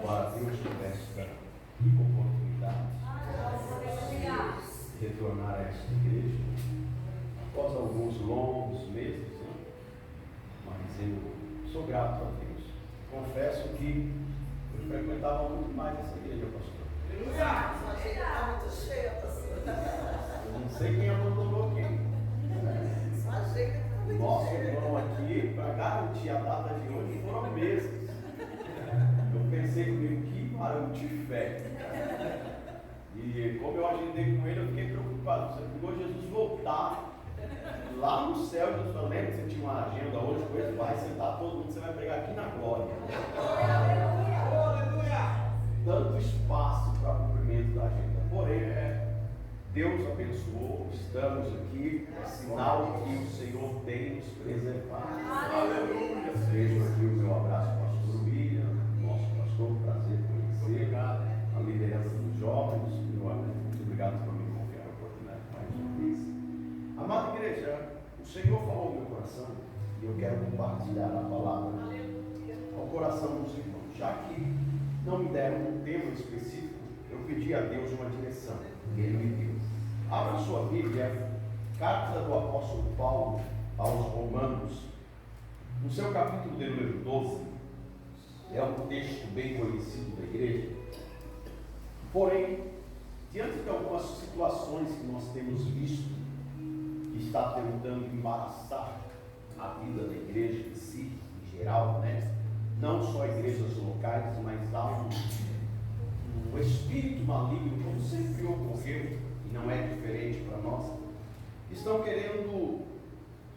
louvar a Deus por esta oportunidade de retornar a esta igreja após alguns longos meses, né? Mas eu sou grato a Deus. Confesso que eu frequentava muito mais essa igreja, pastor. Sua agenda está muito cheia, pastor. Eu não sei quem abandonou quem. Sua agenda está muito Nosso cheia. irmão aqui, para garantir a data de hoje, foram meses. Eu pensei comigo, que varão de fé. E como eu agendei com ele, eu fiquei preocupado. Você pegou Jesus voltar lá no céu, Jesus falou, lembra que você tinha uma agenda hoje, coisa, vai sentar todo mundo, você vai pregar aqui na glória. Tanto espaço para o cumprimento da agenda. Porém, Deus abençoou, estamos aqui, é sinal que o Senhor tem nos preservado. Aleluia! Vejo aqui o meu abraço, pastor William, nosso pastor, prazer conhecer, a liderança dos jovens, muito obrigado por me confiar a oportunidade mais uma vez. Amada igreja, o Senhor falou no meu coração e eu quero compartilhar a palavra ao coração dos irmãos, já que não me deram um tema específico, eu pedi a Deus uma direção e Ele me deu. Abra sua Bíblia, carta do apóstolo Paulo aos Romanos, no seu capítulo de número 12, é um texto bem conhecido da igreja. Porém, diante de algumas situações que nós temos visto, que está tentando embaraçar a vida da igreja em si, em geral, né? Não só igrejas locais, mas há um espírito maligno, como sempre ocorreu, e não é diferente para nós, estão querendo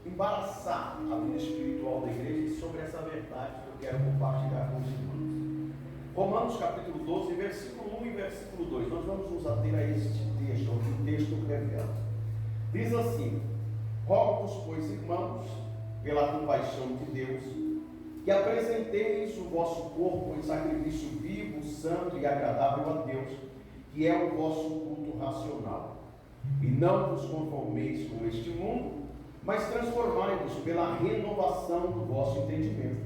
embaraçar a vida espiritual da igreja, e sobre essa verdade que eu quero compartilhar com os irmãos. Romanos capítulo 12, versículo 1 e versículo 2, nós vamos nos ater a este texto, ao que o texto revela. Diz assim: rogo-vos, pois, irmãos, pela compaixão de Deus, que apresenteis o vosso corpo em sacrifício vivo, santo e agradável a Deus, que é o vosso culto racional. E não vos conformeis com este mundo, mas transformai-vos pela renovação do vosso entendimento,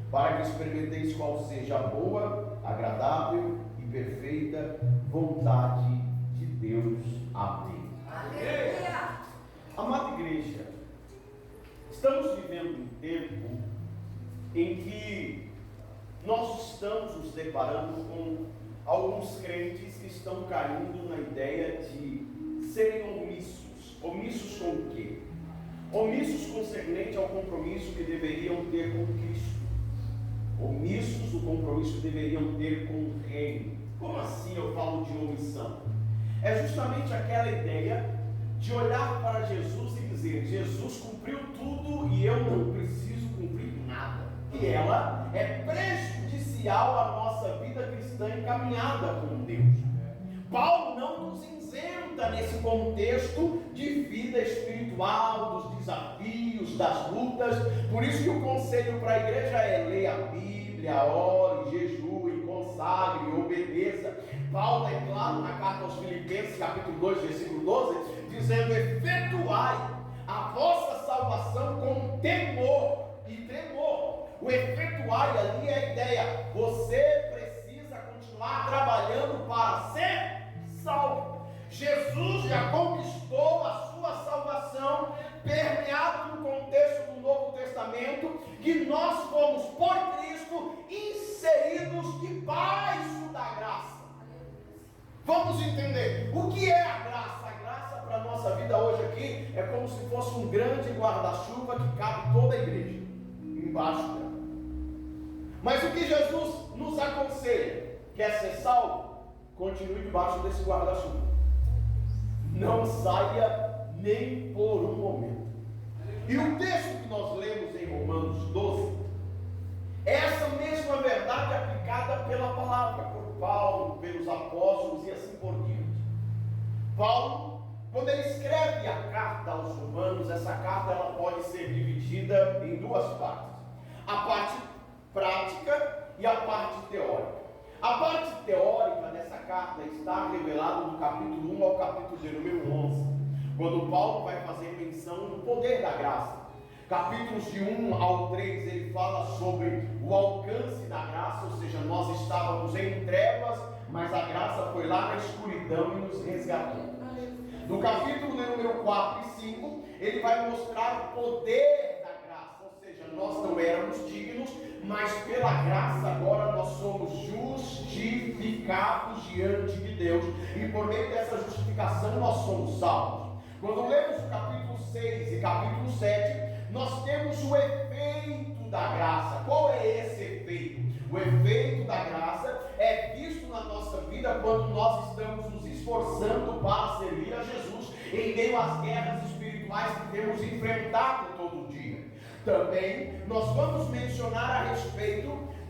para que experimenteis qual seja a boa, agradável e perfeita vontade de Deus. Amém. Amém. Amada igreja, estamos vivendo um tempo em que nós estamos nos deparando com alguns crentes que estão caindo na ideia de serem omissos. Omissos com o quê? Omissos concernente ao compromisso que deveriam ter com Cristo. Omissos do compromisso que deveriam ter com o reino. Como assim eu falo de omissão? É justamente aquela ideia de olhar para Jesus e dizer, Jesus cumpriu tudo e eu não preciso cumprir nada. E ela é prejudicial à nossa vida cristã encaminhada com Deus. Paulo não nos isenta nesse contexto de vida espiritual, dos desafios, das lutas. Por isso que o conselho para a igreja é: leia a Bíblia, ore, jejue, consagre, obedeça. Paulo é claro na carta aos Filipenses, capítulo 2, versículo 12, dizendo: efetuai a vossa salvação com temor e tremor. O efetuar ali é a ideia, você precisa continuar trabalhando para ser salvo. Jesus já conquistou a sua salvação, permeado no contexto do Novo Testamento, que nós fomos por Cristo inseridos debaixo da graça. Vamos entender o que é a graça. A graça para a nossa vida hoje aqui é como se fosse um grande guarda-chuva que cabe toda a igreja embaixo dela. Mas o que Jesus nos aconselha? Quer ser salvo? Continue debaixo desse guarda-chuva. Não saia nem por um momento. E o texto que nós lemos em Romanos 12 é essa mesma verdade aplicada pela palavra, por Paulo, pelos apóstolos e assim por diante. Paulo, quando ele escreve a carta aos Romanos, essa carta ela pode ser dividida em duas partes: a parte prática e a parte teórica. A parte teórica dessa carta está revelada no capítulo 1 ao capítulo de número 11, quando Paulo vai fazer menção do poder da graça. Capítulos de 1 ao 3, ele fala sobre o alcance da graça, ou seja, nós estávamos em trevas, mas a graça foi lá na escuridão e nos resgatou. No capítulo número 4 e 5, ele vai mostrar o poder da graça, ou seja, nós não éramos dignos, mas pela graça agora nós somos justificados diante de Deus, e por meio dessa justificação nós somos salvos. Quando lemos o capítulo 6 e capítulo 7, nós temos o efeito da graça. Qual é esse efeito? O efeito da graça é visto na nossa vida quando nós estamos nos esforçando para servir a Jesus em meio às guerras espirituais que temos enfrentado todo dia. Também nós vamos mencionar a respeito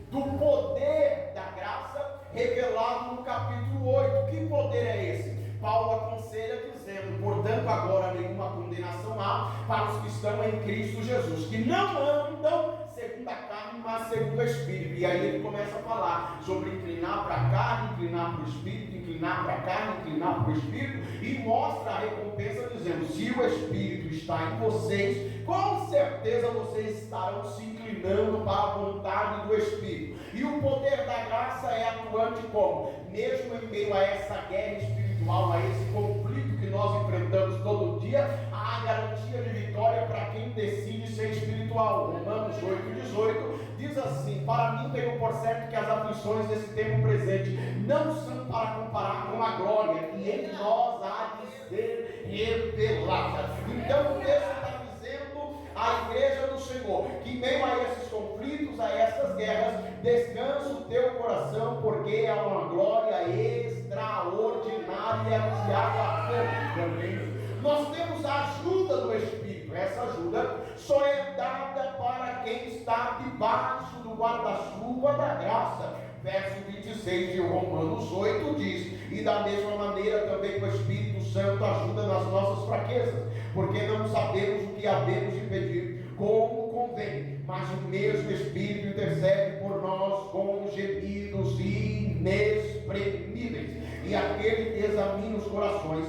do poder da graça revelado no capítulo 8. Que poder é esse? Paulo aconselha dizendo: portanto agora nenhuma condenação há para os que estão em Cristo Jesus, que não andam segundo a carne, mas segundo o Espírito. E aí ele começa a falar sobre inclinar para a carne, inclinar para o Espírito, inclinar para a carne, inclinar para o Espírito, e mostra a recompensa dizendo: se o Espírito está em vocês, com certeza vocês estarão se inclinando para a vontade do Espírito. E o poder da graça é atuante como? Mesmo em meio a essa guerra espiritual, a esse conflito que nós enfrentamos todo dia, há a garantia de vitória para quem decide ser espiritual. Romanos 8,18 diz assim: para mim tenho por certo que as aflições desse tempo presente não são para comparar com a glória que em nós há de ser revelada. Então o texto está dizendo à igreja do Senhor que em meio a esses conflitos, a essas guerras, descansa o teu coração, porque é uma glória extraordinária que aguardamos também. Nós temos a ajuda do Espírito. Essa ajuda só é dada para quem está debaixo do guarda-chuva da graça. Verso 26 de Romanos 8 diz: e da mesma maneira também o Espírito Santo ajuda nas nossas fraquezas, porque não sabemos o que havemos de pedir como convém, mas o mesmo Espírito intercede por nós com gemidos inexprimíveis. E aquele que examina os corações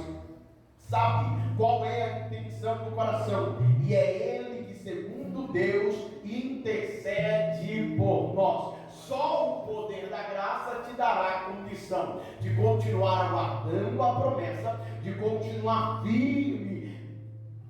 sabe qual é a intenção do coração, e é ele que, segundo Deus, intercede por nós. Só o poder da graça te dará a condição de continuar aguardando a promessa, de continuar firme,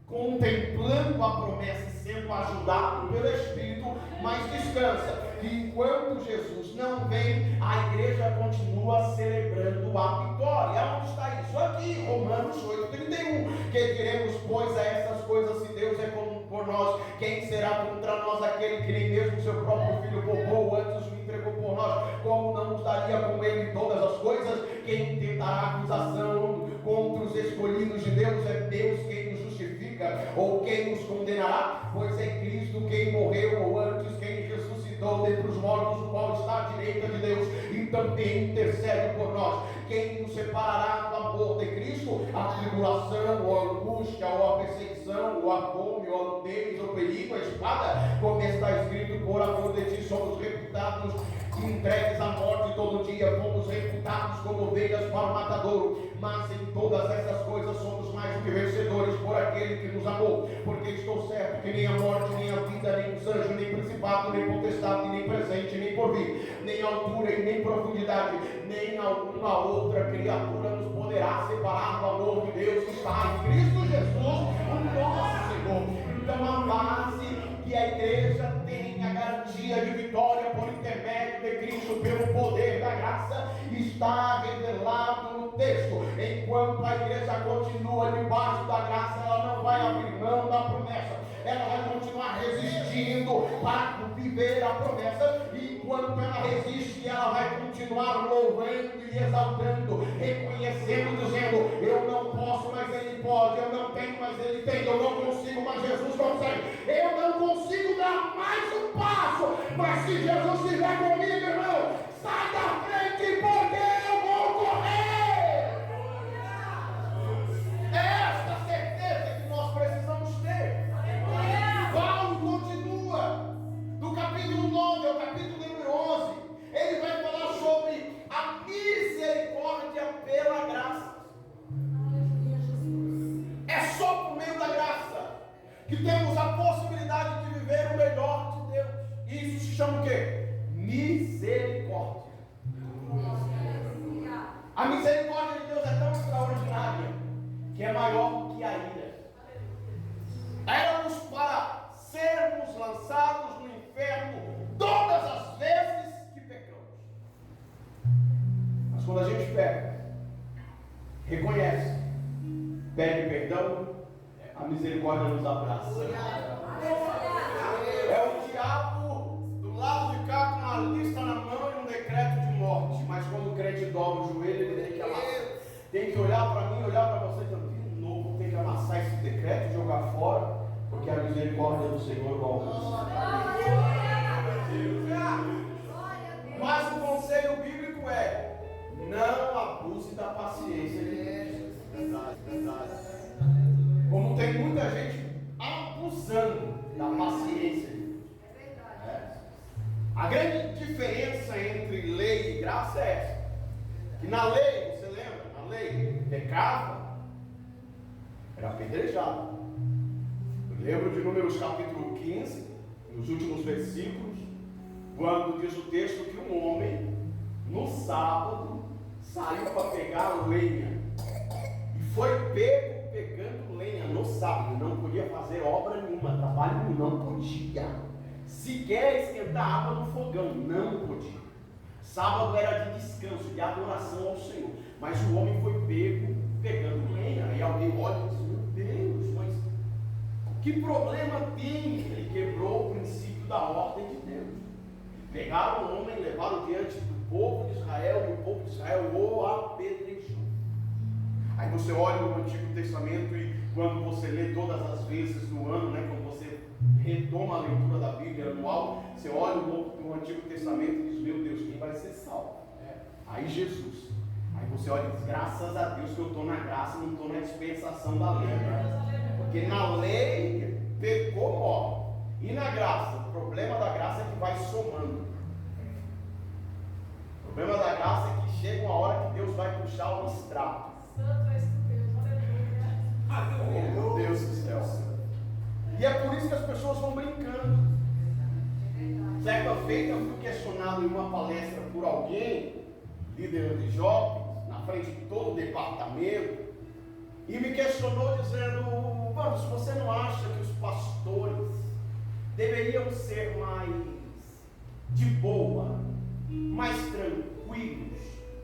contemplando a promessa e sendo ajudado pelo Espírito, mas descansa que enquanto Jesus não vem, a igreja continua celebrando a vitória. Onde está isso? Aqui, Romanos 8,31. Que diremos, pois, a essas coisas, se Deus é por nós, quem será contra nós? Aquele que nem mesmo seu próprio filho poupou, antes o entregou por nós, como não nos daria com ele todas as coisas? Quem tentará acusação contra os escolhidos de Deus? É Deus quem nos justifica, ou quem nos condenará? Pois é Cristo quem morreu, ou antes quem ressuscitou dentre os mortos, o qual está à direita de Deus e também intercede por nós. Quem nos separará do amor de Cristo? A tribulação, ou a angústia, ou a perseguição, ou a fome, ou a nudez, ou perigo, a espada? Como está escrito: por amor de ti somos reputados entregues à morte todo dia, fomos reputados como ovelhas para o matadouro. Mas em todas essas coisas somos mais do que vencedores por aquele que nos amou. Porque estou certo que nem a morte, nem a vida, nem os anjos, nem principado, nem potestade, nem presente, nem porvir, nem altura e nem profundidade, nem alguma outra criatura nos poderá separar do amor de Deus que está em Cristo Jesus, o nosso Senhor. Então a base que a igreja tem a garantia de vitória por intermédio de Cristo pelo poder da graça está revelado no texto. Enquanto a igreja continua debaixo da graça, ela não vai abrir mão da promessa, ela vai continuar resistindo para viver a promessa. E enquanto ela resiste, ela vai continuar louvando e exaltando, reconhecendo, dizendo: eu não posso, mas ele pode, eu não tenho, mas ele tem, eu não consigo, mas Jesus consegue, eu não consigo dar mais um passo, mas se Jesus estiver comigo, irmão, sai da frente, porque eu vou correr. É esta certeza que nós precisamos ter. Paulo continua do capítulo 9 ao capítulo número 11. Ele vai falar sobre a misericórdia pela graça. É só por meio da graça que temos a possibilidade misericórdia. A misericórdia de Deus é tão extraordinária que é maior do que a ira. Éramos para sermos lançados no inferno todas as vezes que pecamos. Mas quando a gente peca, reconhece, pede perdão, a misericórdia nos abraça. É o diabo do lado de cá com uma lista na mão e um decreto de morte. Mas quando o crente dobra o joelho, ele tem que amassar. Tem que olhar para mim, olhar para você também. De novo, tem que amassar esse decreto e jogar fora, porque a misericórdia do Senhor o alcança. Mas o conselho bíblico é: não abuse da paciência de Deus. Verdade. Como tem muita gente abusando da paciência de Deus. A grande diferença entre lei e graça é essa: que na lei, você lembra? Na lei, pecava, era apedrejado. Eu lembro de Números capítulo 15, nos últimos versículos, quando diz o texto que um homem, no sábado, saiu para pegar lenha e foi pego pegando lenha no sábado. Não podia fazer obra nenhuma, trabalho nenhum, não podia sequer esquentar água no fogão, não podia. Sábado era de descanso, de adoração ao Senhor, mas o homem foi pego pegando lenha. Aí alguém olha e diz: meu Deus, mas que problema tem? Ele quebrou o princípio da ordem de Deus. Pegaram o homem, levaram diante do povo de Israel, e o povo de Israel o apedrejou. Aí você olha no Antigo Testamento, e quando você lê todas as vezes no ano, quando você retoma a leitura da Bíblia anual, você olha no Antigo Testamento e diz: meu Deus, quem vai ser salvo? Aí Jesus. Aí você olha e diz: graças a Deus que eu estou na graça, não estou na dispensação da lei. Porque na lei pecou, morre. E na graça, o problema da graça é que vai somando. O problema da graça é que chega uma hora que Deus vai puxar o extrato. Santo és tu, Deus, aleluia. Oh, meu Deus do céu. E é por isso que as pessoas vão brincando. Certa feita eu fui questionado em uma palestra por alguém, líder de jovens, na frente de todo o departamento, e me questionou dizendo: vamos, você não acha que os pastores deveriam ser mais de boa, mais tranquilos?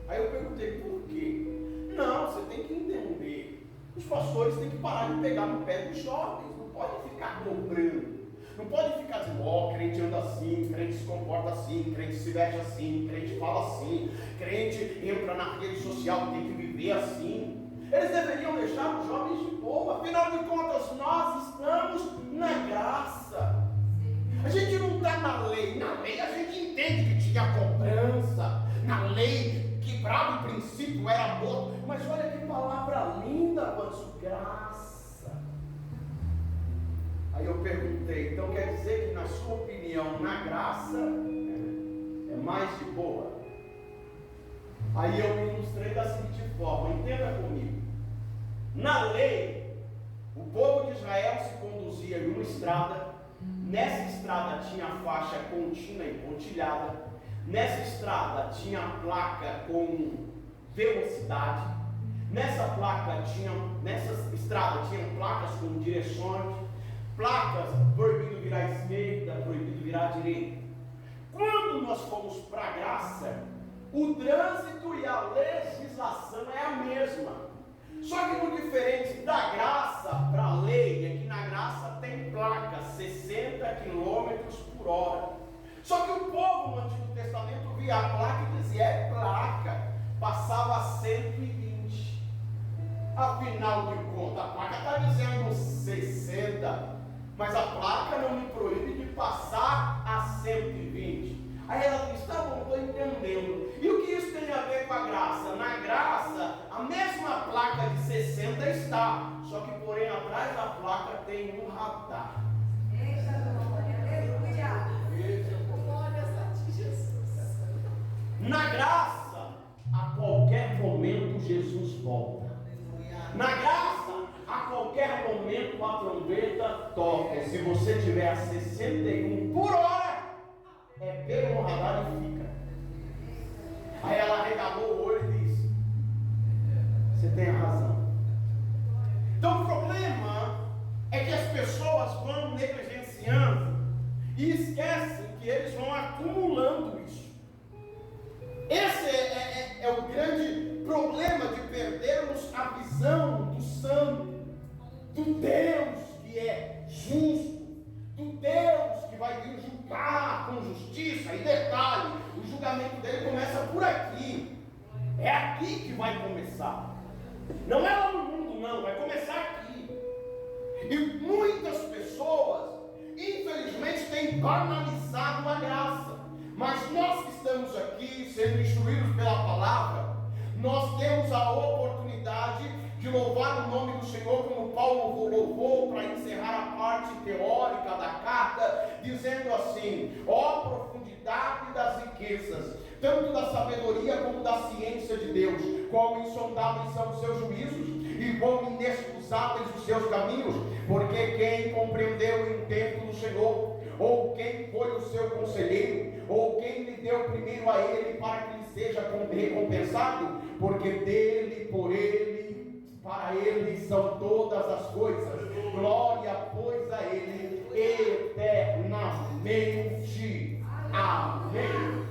Aí eu perguntei: por quê? Não, você tem que entender, os pastores têm que parar de pegar no pé dos jovens, não pode ficar cobrando, não pode ficar dizendo: crente anda assim, crente se comporta assim, crente se veste assim, crente fala assim, crente entra na rede social, tem que viver assim. Eles deveriam deixar os jovens de boa. Afinal de contas, nós estamos na graça. A gente não está na lei. Na lei a gente entende que tinha cobrança. Na lei, quebrado o princípio, era morto. Mas olha que palavra linda, Vanso: graça. Aí eu perguntei: então quer dizer que, na sua opinião, na graça é mais de boa? Aí eu me ilustrei da seguinte forma: entenda comigo. Na lei, o povo de Israel se conduzia em uma estrada. Nessa estrada tinha faixa contínua e pontilhada. Nessa estrada tinha placa com velocidade. Nessa estrada tinha placas com direções, placas proibido virar à esquerda, proibido virar à direita. Quando nós fomos para a graça, o trânsito e a legislação é a mesma. Só que o diferente da graça para a lei é que na graça tem placa 60 km por hora. Só que o povo no Antigo Testamento via a placa e dizia: é placa, passava a 120. Afinal de contas, a placa está dizendo 60, mas a placa não me proíbe de passar a 120. Aí ela diz: tá bom, estou entendendo. E o que isso tem a ver com a graça? Na graça, a mesma placa de 60 está, só que porém atrás da placa tem um radar. Eita glória, aleluia. Glória a ti, Jesus. Na graça, a qualquer momento Jesus volta. Na graça, a qualquer momento a trombeta toca. Se você tiver a 61 por hora, é pego no radar e fica. arrebatamento dele começa por aqui. É aqui que vai começar. Não é lá no mundo, não. Vai começar aqui. E muitas pessoas, infelizmente, têm banalizado a graça. Mas nós que estamos aqui, sendo instruídos pela palavra, nós temos a oportunidade de louvar o nome do Senhor, como Paulo louvou para encerrar a parte teórica da carta, dizendo assim: ó profundidade das riquezas, tanto da sabedoria como da ciência de Deus, quão insondáveis são os seus juízos e quão inexcusáveis os seus caminhos, porque quem compreendeu o intento do Senhor, ou quem foi o seu conselheiro, ou quem lhe deu primeiro a ele para que lhe seja recompensado, porque dele, por ele, para ele são todas as coisas, glória pois a ele eternamente. Amém.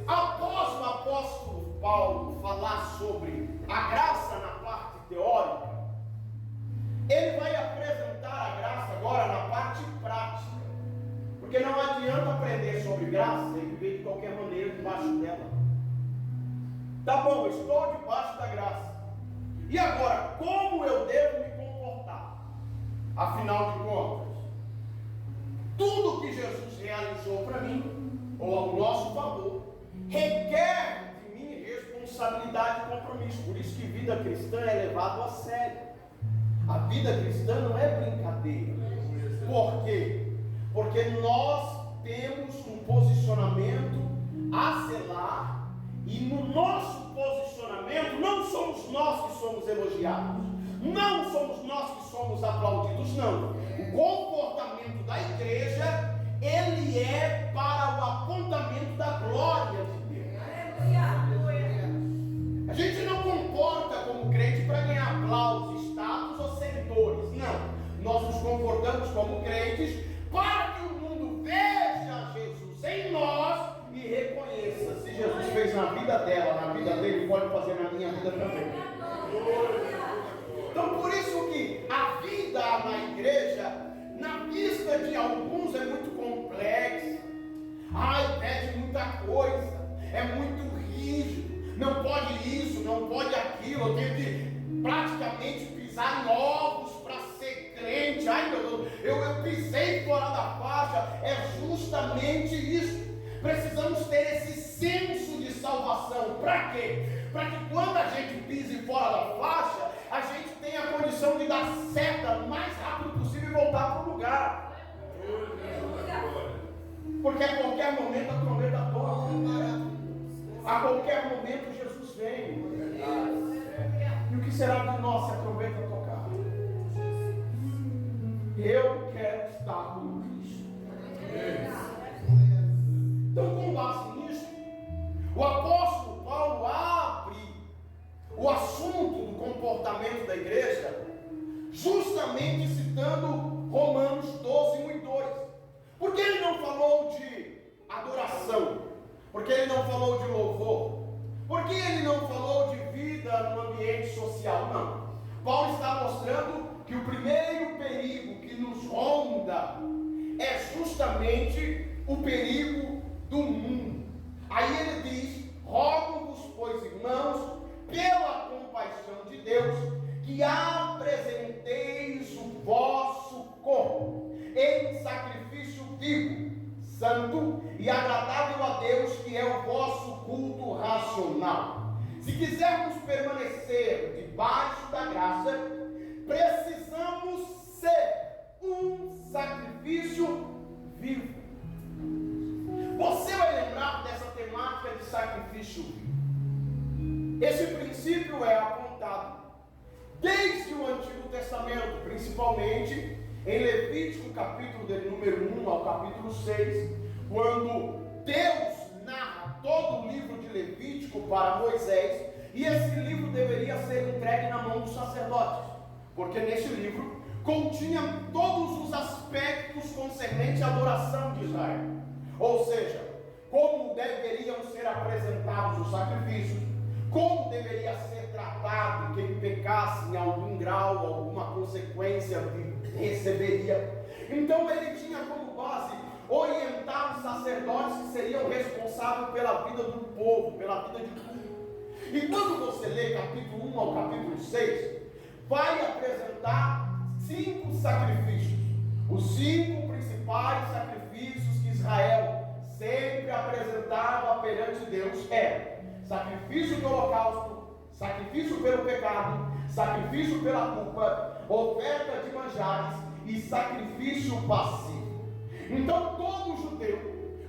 Após o apóstolo Paulo falar sobre a graça na parte teórica, ele vai apresentar a graça agora na parte prática, porque não adianta aprender sobre graça e viver de qualquer maneira debaixo dela. Tá bom, eu estou debaixo da graça, e agora como eu devo me comportar? Afinal de contas, tudo que Jesus realizou para mim, ou ao nosso favor, requer de mim responsabilidade e compromisso. Por isso que vida cristã é levado a sério. A vida cristã não é brincadeira. Por quê? Porque nós temos um posicionamento a zelar, e no nosso posicionamento não somos nós que somos elogiados, não somos nós que somos aplaudidos, não. O comportamento da igreja, ele é para o apontamento da glória de Deus. A gente não comporta como crente para ganhar aplausos, status ou seguidores, não. Nós nos comportamos como crentes para que o mundo veja Jesus em nós e reconheça: se Jesus fez na vida dela, na vida dele, pode fazer na minha vida também. Então, por isso que a vida na igreja, na vista de alguns, é muito complexa. Ai, pede muita coisa, é muito rígido, não pode isso, não pode aquilo, eu tenho que praticamente pisar em ovos para ser crente. Ai meu Deus, eu pisei fora da faixa. É justamente isso. Precisamos ter esse senso de salvação. Para quê? Para que quando a gente pise fora da faixa, a gente tenha a condição de dar seta o mais rápido possível e voltar para o lugar. Porque a qualquer momento a trombeta toca. A qualquer momento Jesus vem. E o que será de nós se a trombeta tocar? Eu quero estar com Cristo. Então, com base nisso, o apóstolo Paulo abre o assunto do comportamento da igreja, justamente citando Romanos 12, 1 e 2. Por que ele não falou de adoração? Por que ele não falou de louvor? Por que ele não falou de vida no ambiente social? Não. Paulo está mostrando que o primeiro perigo que nos ronda é justamente o perigo do mundo. Aí ele diz: rogo-vos, pois, irmãos, pela compaixão de Deus, que apresenteis o vosso corpo em sacrifício vivo, santo e agradável a Deus, que é o vosso culto racional. Se quisermos permanecer debaixo da graça, precisamos ser um sacrifício vivo. Você vai lembrar dessa temática de sacrifício vivo. Esse princípio é apontado desde o Antigo Testamento, principalmente em Levítico, capítulo de número 1 ao capítulo 6, quando Deus narra todo o livro de Levítico para Moisés, e esse livro deveria ser entregue na mão dos sacerdotes, porque nesse livro continha todos os aspectos concernentes à adoração de Israel, ou seja, como deveriam ser apresentados os sacrifícios, como deveria ser tratado quem pecasse em algum grau, alguma consequência receberia. Então ele tinha como base orientar os sacerdotes que seriam responsáveis pela vida do povo, pela vida de culto. E quando você lê capítulo 1 ao capítulo 6, vai apresentar 5 sacrifícios. Os 5 principais sacrifícios que Israel sempre apresentava perante Deus sacrifício do holocausto, sacrifício pelo pecado, sacrifício pela culpa, oferta de manjares e sacrifício passivo. Então todo judeu,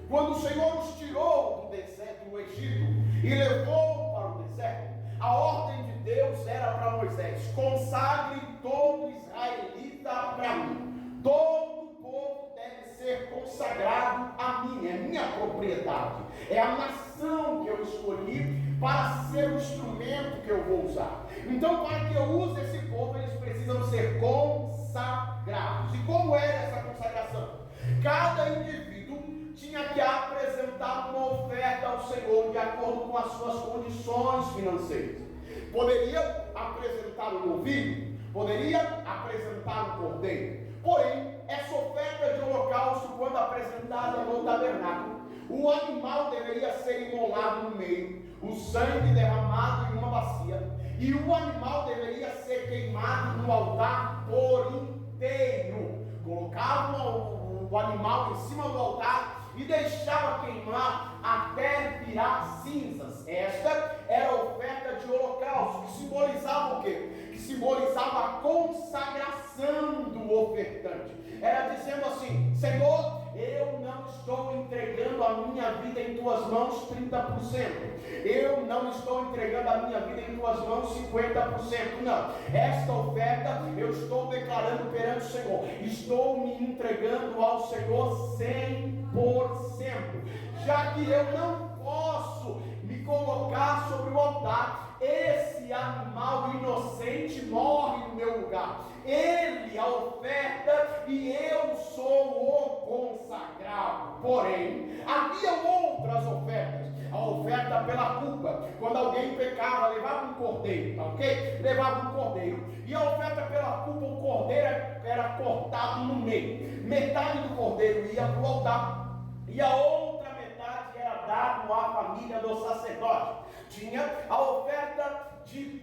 quando o Senhor os tirou do deserto, do Egito, e levou para o deserto, a ordem de Deus era para Moisés: consagre todo israelita para mim. Todo povo deve ser consagrado a mim, é minha propriedade, é a nação que eu escolhi para ser o instrumento que eu vou usar. Então, para que eu use esse povo, eles precisam ser consagrados. E como era essa consagração? Cada indivíduo tinha que apresentar uma oferta ao Senhor de acordo com as suas condições financeiras. Poderia apresentar um novilho, poderia apresentar um cordeiro. Porém, essa oferta de holocausto, quando apresentada no tabernáculo, o animal deveria ser imolado no meio, o sangue derramado em uma bacia, e o animal deveria ser queimado no altar por inteiro. Colocavam o animal em cima do altar e deixava queimar até virar cinzas. Esta era a oferta de holocausto, que simbolizava o quê? Que simbolizava a consagração do ofertante. Era dizendo assim: Senhor, eu não estou entregando a minha vida em tuas mãos 30%. Eu não estou entregando a minha vida em tuas mãos 50%. Não. Esta oferta eu estou declarando perante o Senhor. Estou me entregando ao Senhor 100%. Já que eu não posso me colocar sobre o altar, esse animal inocente morre no meu lugar. Ele a oferta e eu sou o consagrado. Porém, havia outras ofertas. A oferta pela culpa, quando alguém pecava, levava um cordeiro, tá ok? Levava um cordeiro. E a oferta pela culpa, o cordeiro era cortado no meio. Metade do cordeiro ia para o altar e a outra metade era dado à família do sacerdote. Tinha a oferta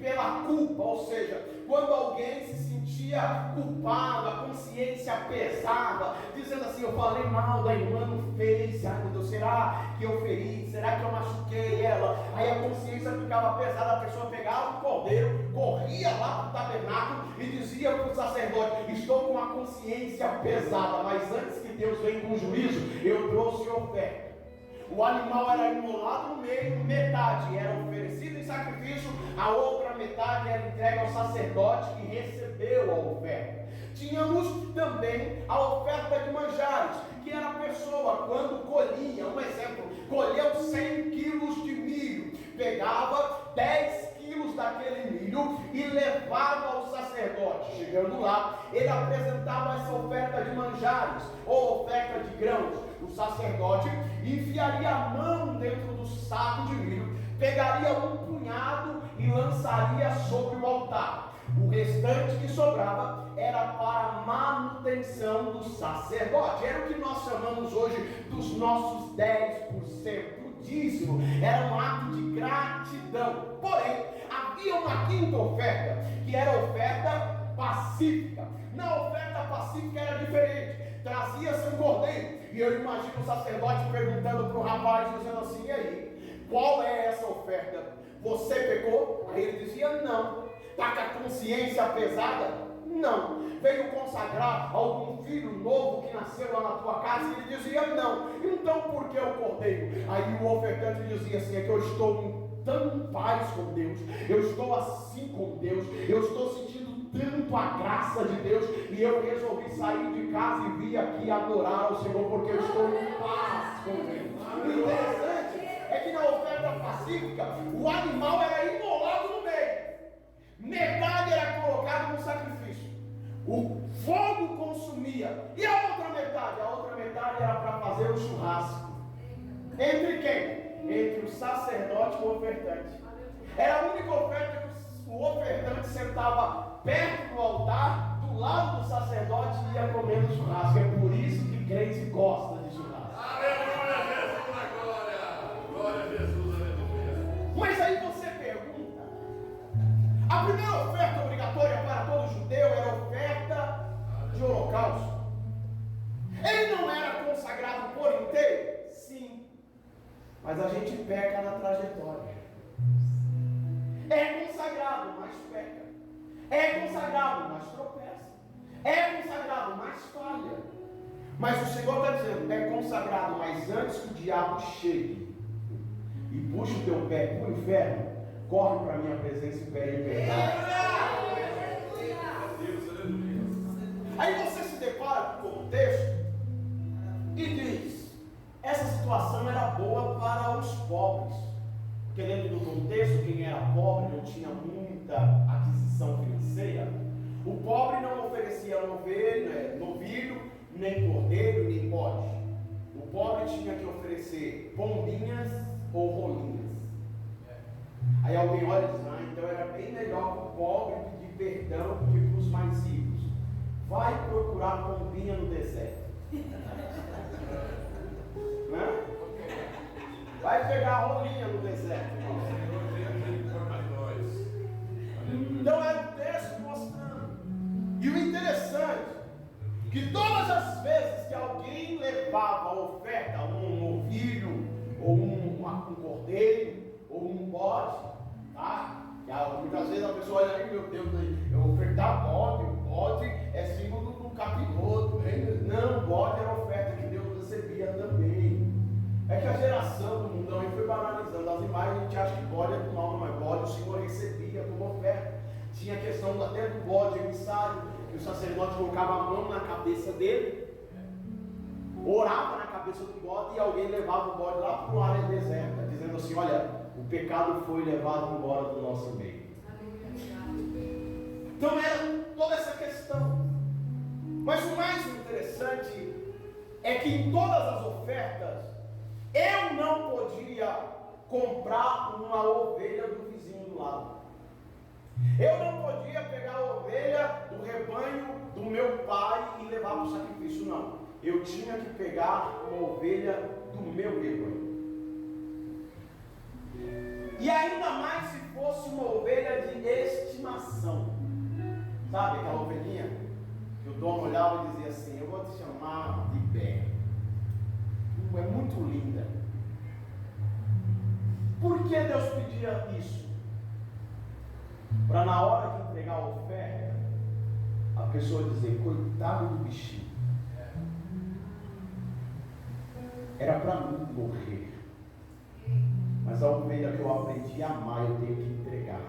pela culpa, ou seja, quando alguém se sentia culpado, a consciência pesava, dizendo assim: eu falei mal da irmã no Face, ai meu Deus, será que eu feri? Será que eu machuquei ela? Aí a consciência ficava pesada, a pessoa pegava o cordeiro, corria lá para o tabernáculo e dizia para o sacerdote: estou com a consciência pesada, mas antes que Deus venha com juízo, eu trouxe oferta. O animal era imolado no meio, metade era oferecido em sacrifício, a outra metade era entregue ao sacerdote que recebeu a oferta. Tínhamos também a oferta de manjares, que era a pessoa quando colhia, um exemplo, colheu 100 quilos de milho, pegava 10 quilos daquele milho e levava ao sacerdote. Chegando lá, ele apresentava essa oferta de manjares ou oferta de grãos. O sacerdote enfiaria a mão dentro do saco de milho, pegaria um punhado e lançaria sobre o altar. O restante que sobrava era para a manutenção do sacerdote. Era o que nós chamamos hoje dos nossos 10%. O dízimo era um ato de gratidão. Porém, havia uma quinta oferta, que era a oferta pacífica. Na oferta pacífica era diferente. Trazia-se um cordeiro, e eu imagino o sacerdote perguntando para o rapaz, dizendo assim: e aí, qual é essa oferta? Você pecou? Aí ele dizia: não. Está com a consciência pesada? Não. Veio consagrar algum filho novo que nasceu lá na tua casa? E ele dizia: não. Então por que o cordeiro? Aí o ofertante dizia assim: é que eu estou em tão paz com Deus, eu estou assim com Deus, eu estou sentindo tanto a graça de Deus, e eu resolvi sair de casa e vir aqui adorar ao Senhor, porque eu estou em paz com Deus. O interessante é que na oferta pacífica, o animal era imolado no meio, metade era colocado no sacrifício, o fogo consumia, e a outra metade era para fazer o churrasco. Entre quem? Entre o sacerdote e o ofertante. Era a única oferta que o ofertante sentava perto do altar, do lado do sacerdote, e ia comendo churrasco. É por isso que crente gosta de churrasco. mas a gente peca na trajetória. É consagrado, mas peca. É consagrado, mas tropeça. É consagrado, mas falha. Mas o Senhor está dizendo, é consagrado, mas antes que o diabo chegue e puxe o teu pé para o inferno, corre para a minha presença e pede liberdade. Aí você se depara com o contexto e diz, essa situação era boa para os pobres. Porque dentro do contexto, quem era pobre não tinha muita aquisição financeira. O pobre não oferecia novilho, nem cordeiro, nem bode. O pobre tinha que oferecer pombinhas ou rolinhas. Aí alguém olha e diz, então era bem melhor para o pobre pedir perdão do que para os mais ricos. Vai procurar pombinha no deserto. Né? Vai pegar a rolinha no deserto. Então é o texto mostrando. E o interessante, que todas as vezes que alguém levava a oferta, um novilho, ou um cordeiro, ou um bode, tá? Muitas vezes a pessoa olha, meu Deus, eu ofertar bode, o bode é símbolo do capiroto. Não, bode era a oferta que Deus recebia também. É que a geração do mundão aí foi banalizando as imagens, a gente acha que bode é do mal, mas bode o Senhor recebia como oferta. Tinha a questão até do bode emissário, que o sacerdote colocava a mão na cabeça dele, orava na cabeça do bode e alguém levava o bode lá para uma área deserta, dizendo assim, olha, o pecado foi levado embora do nosso meio. Então era toda essa questão. Mas o mais interessante é que em todas as ofertas, eu não podia comprar uma ovelha do vizinho do lado. Eu não podia pegar a ovelha do rebanho do meu pai e levar para o sacrifício, não. Eu tinha que pegar uma ovelha do meu rebanho. E ainda mais se fosse uma ovelha de estimação. Sabe aquela ovelhinha que o dono olhava e dizia assim, eu vou te chamar de Bé. É muito linda. Por que Deus pedia isso? Para na hora de entregar a oferta, a pessoa dizer, coitado do bichinho. Era para mim morrer. Mas a ovelha que eu aprendi a amar, eu tenho que entregar.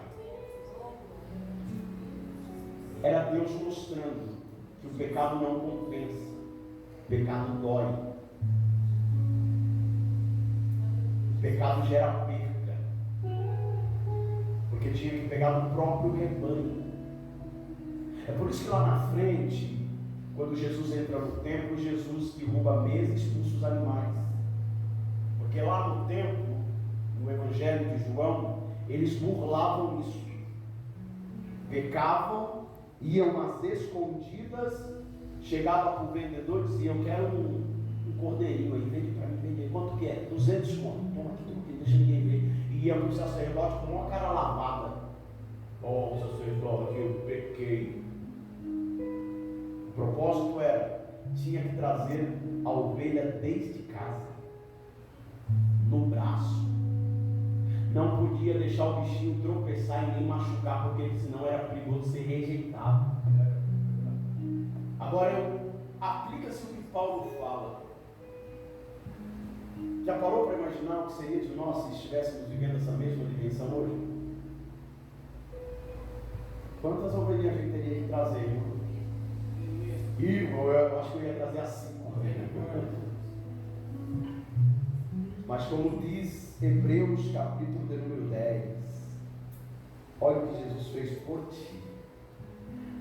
Era Deus mostrando que o pecado não compensa. O pecado dói. O pecado gera perda. Porque tinha que pegar no próprio rebanho. É por isso que lá na frente, quando Jesus entra no templo, Jesus derruba a mesa e expulsa os animais. Porque lá no templo, no Evangelho de João, eles burlavam isso. Pecavam, iam às escondidas, chegava para o vendedor e dizia, eu quero um cordeirinho aí, vende para mim, vende aí. Quanto que é? 200 conto. Toma aqui, deixa ninguém ver. E ia para o sacerdote com uma cara lavada. Oh, sacerdote, eu pequei. O propósito era, tinha que trazer a ovelha desde casa, no braço. Não podia deixar o bichinho tropeçar e nem machucar, porque senão era perigoso ser rejeitado. Agora aplica-se o que Paulo fala. Já parou para imaginar o que seria de nós se estivéssemos vivendo essa mesma dimensão hoje? Quantas ovelhinhas a gente teria que trazer, irmão? Irmão, eu acho que eu ia trazer as 5. Mas como diz Hebreus capítulo de número 10, olha o que Jesus fez por ti.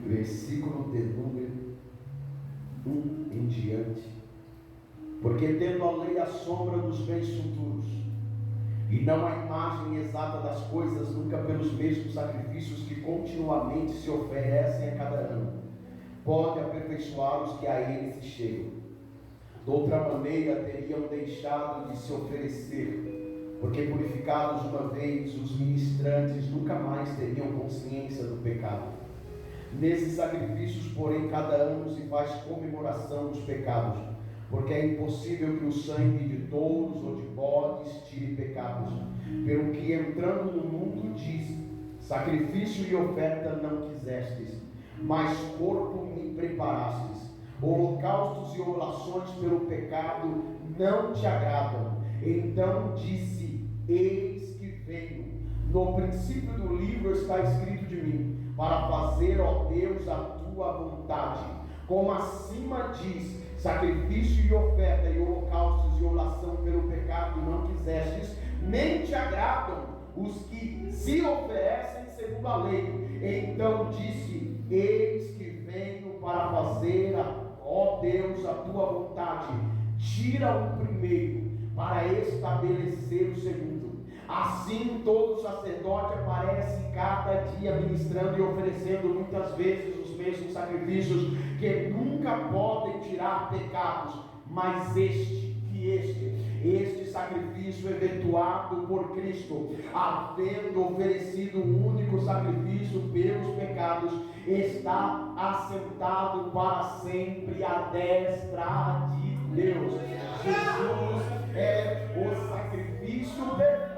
Versículo de número 1 em diante. Porque tendo a lei a sombra dos bens futuros, e não a imagem exata das coisas, nunca pelos mesmos sacrifícios que continuamente se oferecem a cada ano, pode aperfeiçoar os que a ele se chegam. De outra maneira teriam deixado de se oferecer, porque purificados uma vez, os ministrantes nunca mais teriam consciência do pecado. Nesses sacrifícios, porém, cada ano se faz comemoração dos pecados, porque é impossível que o sangue de touros ou de bodes tire pecados, pelo que entrando no mundo diz: sacrifício e oferta não quisestes, mas corpo me preparastes. Holocaustos e oblações pelo pecado não te agradam. Então disse: eis que venho. No princípio do livro está escrito de mim, para fazer, ó Deus, a tua vontade. Como acima diz: sacrifício e oferta e holocaustos e oblação pelo pecado não quisestes, nem te agradam os que se oferecem segundo a lei. Então disse: eis que venho para fazer, ó Deus, a tua vontade. Tira o primeiro para estabelecer o segundo. Assim todo sacerdote aparece cada dia ministrando e oferecendo muitas vezes os mesmos sacrifícios, que nunca podem tirar pecados. Mas este sacrifício efetuado por Cristo, havendo oferecido um único sacrifício pelos pecados, está assentado para sempre à destra de Deus. Jesus é o sacrifício perfeito.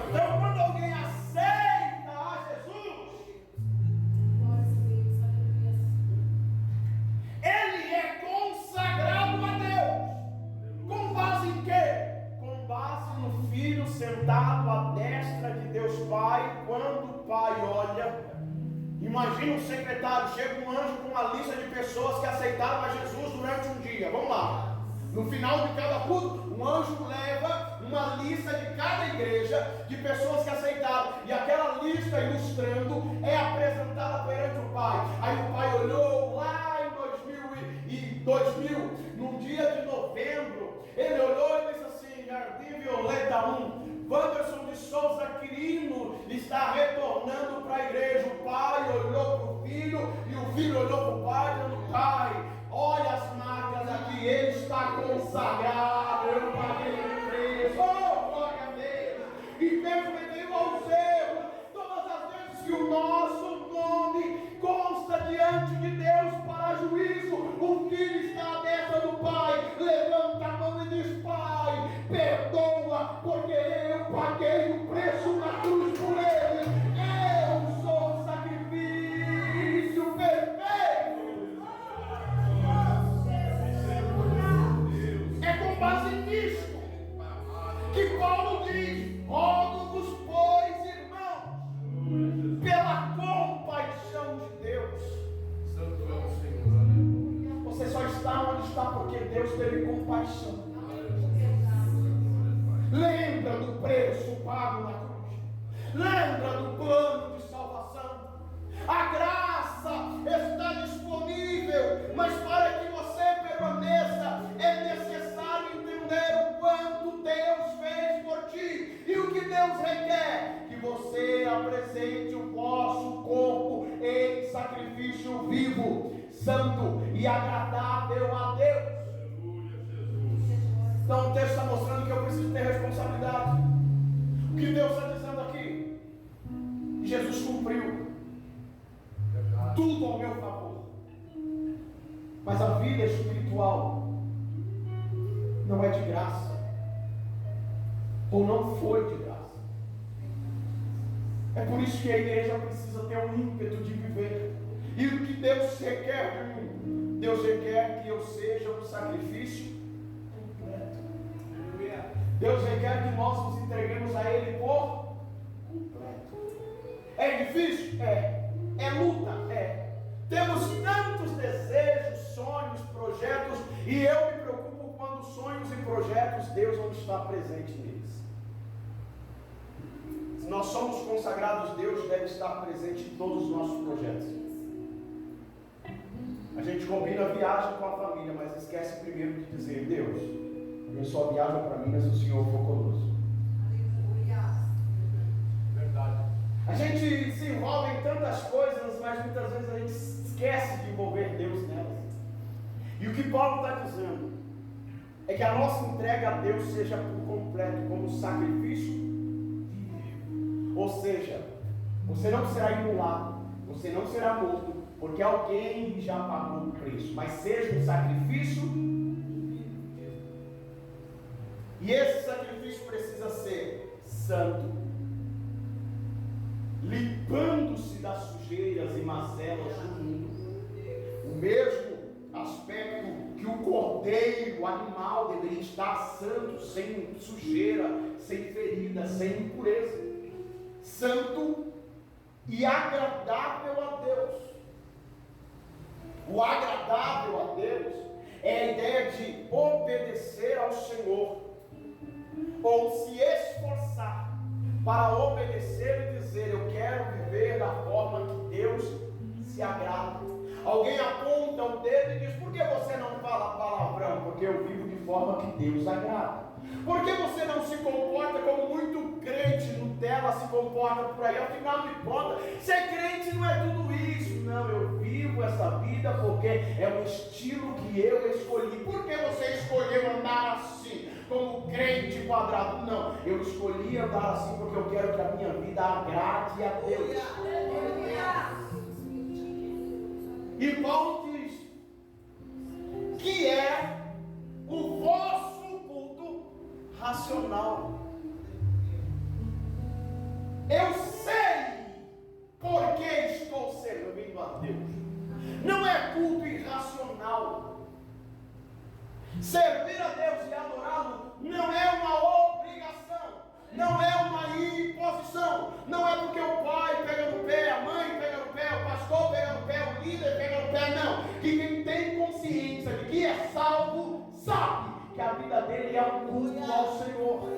Então, quando alguém aceita a Jesus, ele é consagrado a Deus. Com base em quê? Com base no Filho sentado à destra de Deus Pai. Quando o Pai olha, imagina um secretário, chega um anjo com uma lista de pessoas que aceitaram a Jesus durante um dia. Vamos lá. No final de cada culto, um anjo leva uma lista de cada igreja, de pessoas que aceitaram, e aquela lista ilustrando é apresentada perante o Pai. Aí o Pai olhou lá em 2000, num dia de novembro, ele olhou e disse assim: Jardim Violeta 1, Wanderson de Souza Quirino está retornando para a igreja. O pai olhou para o filho e o filho olhou para o pai, dizendo: Pai, olha as marcas aqui, ele está consagrado, eu paguei o preço, oh, glória a Deus. E mesmo em meio aos erros, todas as vezes que o nosso nome consta diante de Deus para juízo, o filho está à destra do Pai, levanta a mão e diz: Pai, perdoa, porque eu paguei o preço na cruz por ele. Eu sou o sacrifício perfeito. É com base nisto que Paulo diz: rogo-vos, pois, irmãos, pela compaixão de Deus. Santo é o Senhor. Você só está onde está porque Deus teve compaixão. Lembra do preço pago na cruz. Lembra do plano de salvação. A graça está disponível, mas para que você permaneça, é necessário entender o quanto Deus fez por ti. E o que Deus requer? Que você apresente o vosso corpo em sacrifício vivo, santo e agradável a Deus. Então o texto está mostrando que eu preciso ter responsabilidade. O que Deus está dizendo aqui? Jesus cumpriu tudo ao meu favor. Mas a vida espiritual não é de graça. Ou não foi de graça. É por isso que a igreja precisa ter um ímpeto de viver. E o que Deus requer de mim? Deus requer que eu seja um sacrifício completo. Deus requer que nós nos entreguemos a Ele por completo. É difícil? É. É luta? É. Temos tantos desejos, sonhos, projetos, e eu me preocupo quando sonhos e projetos Deus não está presente neles. Se nós somos consagrados, Deus deve estar presente em todos os nossos projetos. A gente combina a viagem com a família, mas esquece primeiro de dizer: Deus, eu só viajo para Minas se o Senhor for conosco. Verdade. A gente se envolve em tantas coisas, mas muitas vezes a gente esquece de envolver Deus nelas. E o que Paulo está dizendo é que a nossa entrega a Deus seja por completo, como sacrifício vivo. Ou seja, você não será imolado, você não será morto, porque alguém já pagou o preço, mas seja um sacrifício vivo. E esse sacrifício precisa ser santo, limpando-se das sujeiras e mazelas do mundo. O mesmo aspecto que o cordeiro, o animal, deveria estar santo, sem sujeira, sem ferida, sem impureza. Santo e agradável a Deus. O agradável a Deus é a ideia de obedecer ao Senhor, ou se esforçar para obedecer e dizer: eu quero viver da forma que Deus se agrada. Alguém aponta o dedo e diz: por que você não fala palavrão? Porque eu vivo de forma que Deus agrada. Por que você não se comporta como muito crente Nutella se comporta por aí? Afinal de contas, ser crente não é tudo isso. Não, eu vivo essa vida porque é um estilo que eu escolhi. Por que você escolheu andar assim, como crente quadrado? Não, eu escolhi andar assim porque eu quero que a minha vida agrade a Deus. E Paulo diz que é o vosso culto racional. Eu sei por que estou servindo a Deus. Não é culto irracional. Servir a Deus e adorá-lo não é uma obrigação, não é uma imposição. Não é porque o pai pega no pé, a mãe pega no pé, o pastor pega no pé, o líder pega no pé. Não, que quem tem consciência de que é salvo sabe que a vida dele é um culto ao Senhor.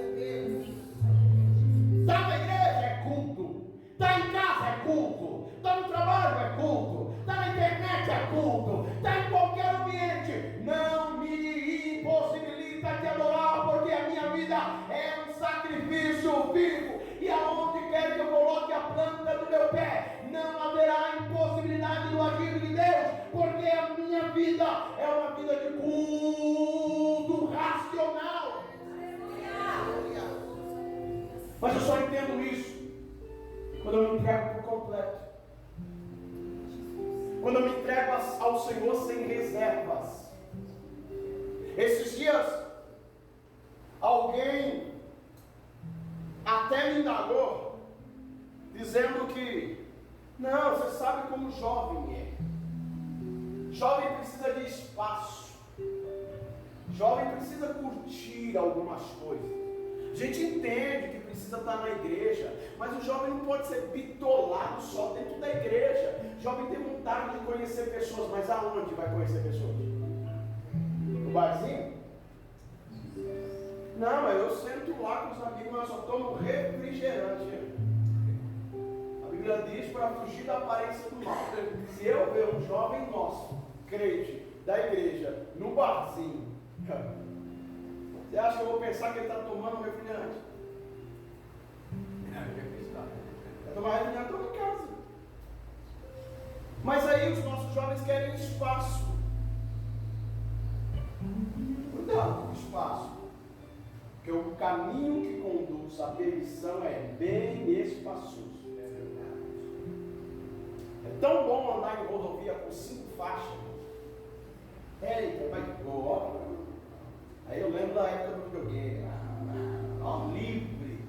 Está na igreja é culto, está em casa é culto, está no trabalho é culto, está na internet é culto, está em qualquer ambiente. Não me impossibilita de adorar, porque a minha vida é um sacrifício vivo. E aonde quer que eu coloque a planta do meu pé, não haverá impossibilidade do agir de Deus, porque a minha vida é uma vida de culto racional. Mas eu só entendo isso quando eu me entrego por completo, quando eu me entrego ao Senhor sem reservas. Esses dias alguém até me indagou, dizendo que não, você sabe como jovem é. Jovem precisa de espaço, jovem precisa curtir algumas coisas. A gente entende que precisa estar na igreja, mas o jovem não pode ser bitolado só dentro da igreja. O jovem tem vontade de conhecer pessoas, mas aonde vai conhecer pessoas? No barzinho? Não, mas eu sento lá com os amigos, mas eu só tomo refrigerante. A Bíblia diz para fugir da aparência do mal. Se eu ver um jovem nosso, crente, da igreja, no barzinho, você acha que eu vou pensar que ele está tomando um refrigerante? Vai tomar refrigerante em casa. Mas aí os nossos jovens querem espaço. Cuidado com o espaço. Porque o caminho que conduz à perdição é bem espaçoso. É tão bom andar em rodovia com 5 faixas. Eita, vai que boa. Aí eu lembro da época do videogame. Livre.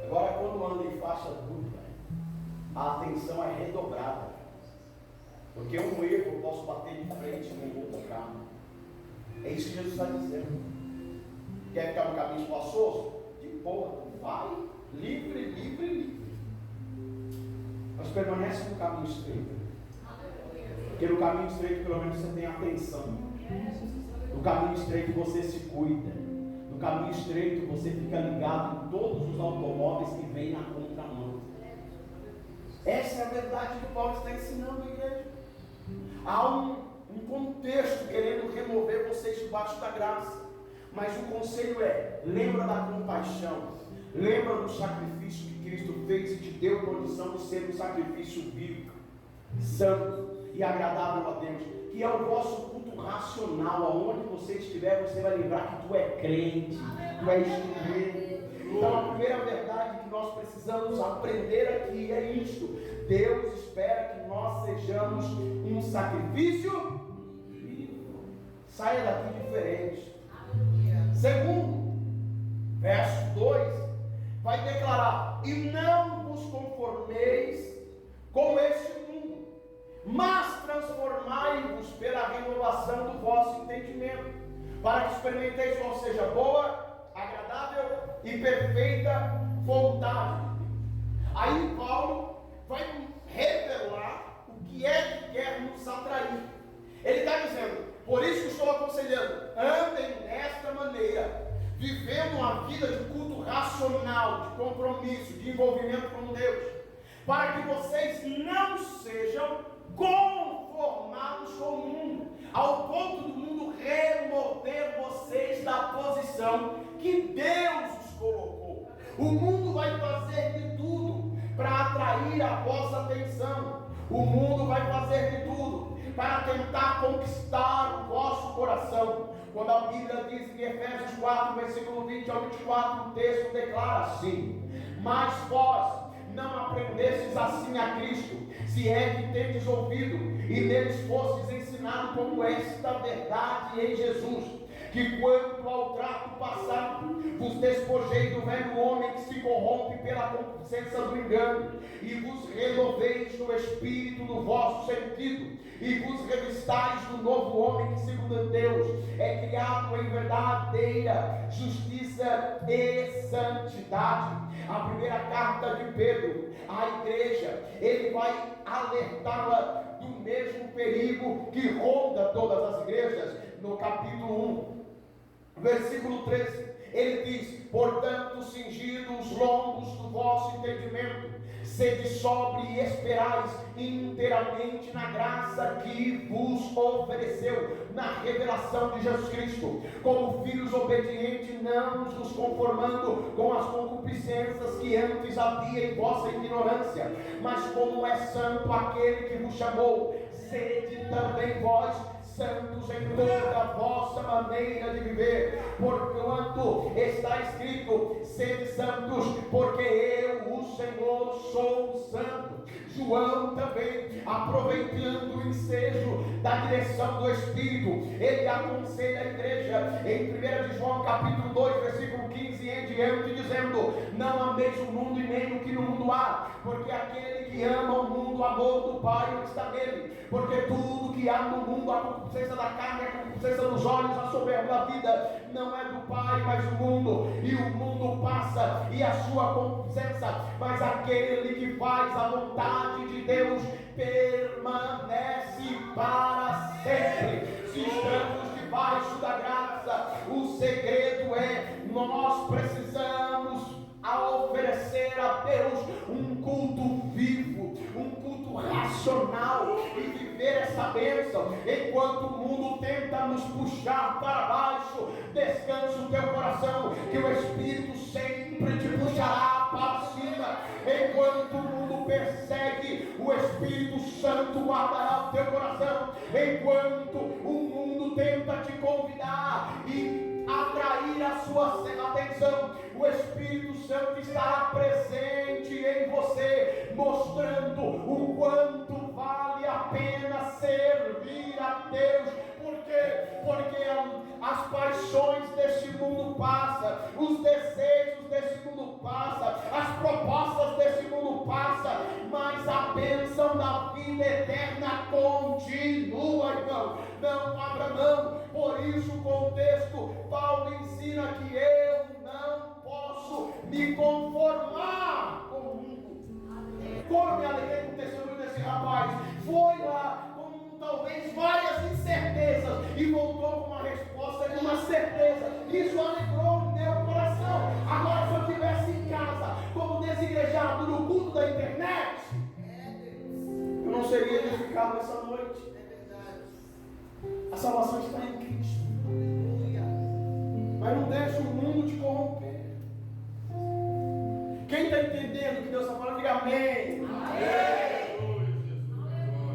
Agora quando anda em faixa dupla, a atenção é redobrada. Porque um erro eu posso bater de frente com outro carro. É isso que Jesus está dizendo. Quer ficar no caminho espaçoso? De boa, vai, livre. Mas permanece no caminho estreito. Porque no caminho estreito pelo menos você tem atenção. No caminho estreito você se cuida. No caminho estreito você fica ligado em todos os automóveis que vêm na contramão. Essa é a verdade que Paulo está ensinando a igreja. Há um contexto querendo remover vocês debaixo da graça. Mas o conselho é: lembra da compaixão, lembra do sacrifício que Cristo fez e te deu condição de ser um sacrifício vivo, santo e agradável a Deus, que é o vosso culto racional. Aonde você estiver, você vai lembrar que tu é crente, tu é instrumento. Então a primeira verdade que nós precisamos aprender aqui é isto: Deus espera que nós sejamos um sacrifício vivo. Saia daqui diferente. Segundo, verso 2, vai declarar: e não vos conformeis com este mundo, mas transformai-vos pela renovação do vosso entendimento, para que experimenteis qual seja boa, agradável e perfeita vontade de Deus. Aí Paulo vai revelar o que é que quer nos atrair. Ele está dizendo: por isso que estou aconselhando, andem desta maneira, vivendo uma vida de culto racional, de compromisso, de envolvimento com Deus, para que vocês não sejam conformados com o mundo, ao ponto do mundo remover vocês da posição que Deus os colocou. O mundo vai fazer de tudo para atrair a vossa atenção. O mundo vai fazer de tudo para tentar conquistar o vosso coração. Quando a Bíblia diz em Efésios 4, versículo 20 ao 24, o texto declara assim: mas vós não aprendestes assim a Cristo, se é que tendes ouvido e neles fostes ensinados como esta verdade em Jesus, que quanto ao trato passado vos despojei do velho homem que se corrompe pela concupiscência do engano, e vos renoveis no espírito do vosso sentido, e vos revistais do novo homem que segundo Deus é criado em verdadeira justiça e santidade. A primeira carta de Pedro à igreja, ele vai alertá-la do mesmo perigo que ronda todas as igrejas. No capítulo 1, versículo 13, ele diz: portanto, cingidos os lombos do vosso entendimento, sede sóbrio e esperais inteiramente na graça que vos ofereceu na revelação de Jesus Cristo, como filhos obedientes, não vos conformando com as concupiscências que antes havia em vossa ignorância, mas como é santo aquele que vos chamou, sede também vós santos em toda a vossa maneira de viver, porquanto está escrito: sede santos, porque eu, o Senhor, sou santo. João também, aproveitando o ensejo da direção do Espírito, ele aconselha a igreja em 1 de João capítulo 2, versículo 15 em diante, dizendo: não ameis o mundo e nem o que no mundo há, porque aquele que ama o mundo, o amor do Pai não está nele, porque tudo que há no mundo, a concupiscência da carne, a concupiscência dos olhos, a soberba da vida, não é do Pai, mas do mundo, e o mundo passa e a sua concupiscência, mas aquele que faz a vontade de Deus permanece para sempre. Se estamos debaixo da graça, o segredo é: nós precisamos oferecer a Deus um culto vivo, um culto racional, e viver essa bênção. Enquanto o mundo tenta nos puxar para baixo, descansa o teu coração, que o Espírito sempre te puxará para cima. Enquanto o mundo persegue, o Espírito Santo guardará o teu coração. Enquanto o mundo tenta te convidar e atrair a sua atenção, o Espírito Santo estará presente em você, mostrando o quanto vale a pena servir a Deus. Por quê? Porque as paixões deste mundo passam, os desejos deste mundo passam, as propostas deste mundo passam, mas a bênção da vida eterna continua, irmão. Não abra mão. Por isso o contexto, Paulo ensina que eu não posso me conformar com o mundo. Como eu me alegrei com o testemunho desse rapaz. Foi lá com talvez várias incertezas e voltou com uma resposta de uma certeza. Isso alegrou o meu coração. Agora, se eu estivesse em casa como desigrejado no culto da internet, eu não seria edificado essa noite. A salvação está em Cristo. Mas não deixe o mundo te corromper. Quem está entendendo o que Deus está falando, diga amém. Amém.